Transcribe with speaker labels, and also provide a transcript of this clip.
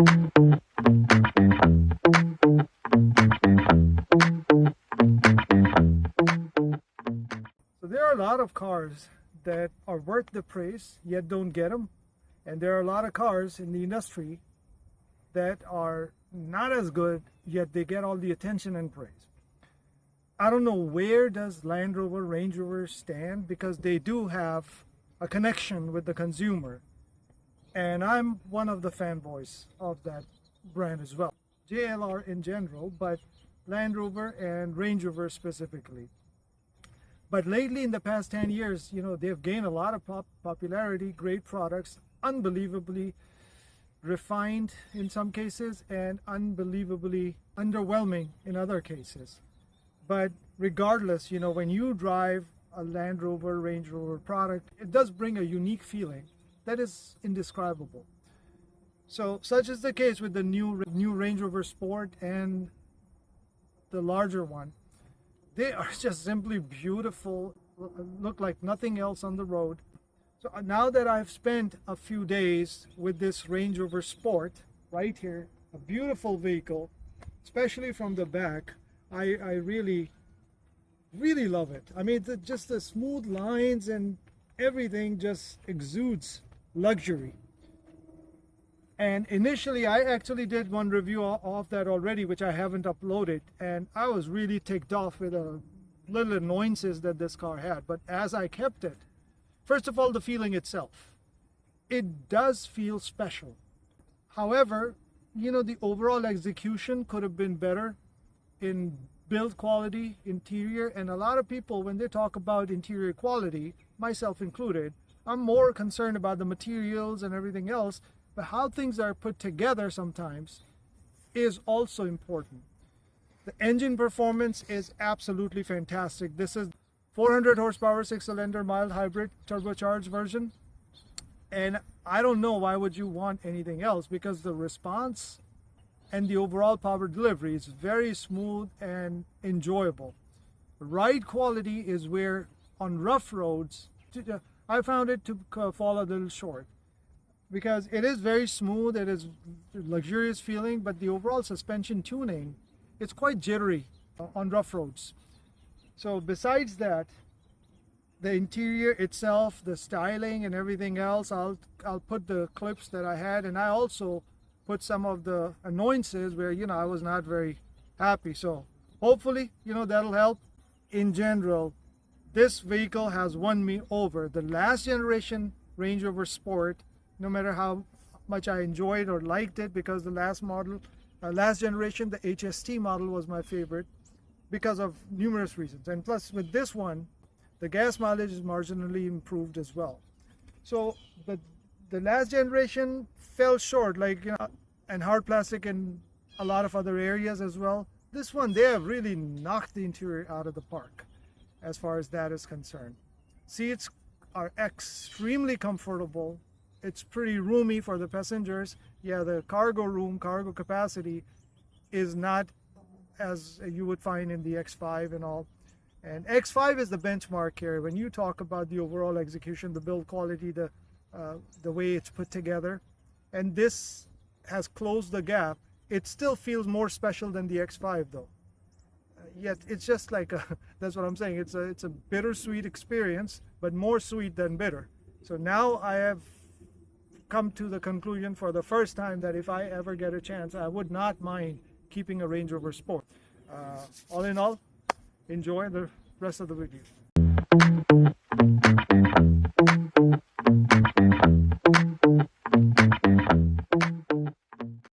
Speaker 1: So there are a lot of cars that are worth the praise yet don't get them, and there are a lot of cars in the industry that are not as good yet they get all the attention and praise. I don't know where does Land Rover, Range Rover stand, because they do have a connection with the consumer, and I'm one of the fanboys of that brand as well. JLR in general, but Land Rover and Range Rover specifically. But lately, in the past 10 years, they've gained a lot of popularity, great products, unbelievably refined in some cases, and unbelievably underwhelming in other cases. But regardless, when you drive a Land Rover, Range Rover product, it does bring a unique feeling that is indescribable. So such is the case with the new Range Rover Sport and the larger one. They are just simply beautiful, look like nothing else on the road. So now that I've spent a few days with this Range Rover Sport right here, a beautiful vehicle, especially from the back, I really love it. I mean, just the smooth lines and everything just exudes luxury. And initially, I actually did one review of that already, which I haven't uploaded, and I was really ticked off with the little annoyances that this car had. But as I kept it, first of all, the feeling itself, it does feel special. However, the overall execution could have been better in build quality, interior, and a lot of people, when they talk about interior quality, myself included, I'm more concerned about the materials and everything else. But how things are put together sometimes is also important. The engine performance is absolutely fantastic. This is 400 horsepower, 6-cylinder mild hybrid turbocharged version. And I don't know why would you want anything else, because the response and the overall power delivery is very smooth and enjoyable. Ride quality is where on rough roads, I found it to fall a little short. Because it is very smooth, it is luxurious feeling, but the overall suspension tuning, it's quite jittery on rough roads. So besides that, the interior itself, the styling and everything else, I'll put the clips that I had, and I also put some of the annoyances where I was not very happy. So hopefully that'll help. In general, this vehicle has won me over. The last generation Range Rover Sport, no matter how much I enjoyed or liked it, because the last generation, the HST model, was my favorite because of numerous reasons. And plus with this one, the gas mileage is marginally improved as well. So, but the last generation fell short, and hard plastic in a lot of other areas as well. This one, they have really knocked the interior out of the park as far as that is concerned. Seats are extremely comfortable. It's pretty roomy for the passengers. Yeah, the cargo capacity is not as you would find in the X5 and all. And X5 is the benchmark here. When you talk about the overall execution, the build quality, the way it's put together, and this has closed the gap. It still feels more special than the X5 though. Yet it's just like that's what I'm saying. It's a bittersweet experience, but more sweet than bitter. So now I have come to the conclusion for the first time that if I ever get a chance, I would not mind keeping a Range Rover Sport. All in all, enjoy the rest of the video.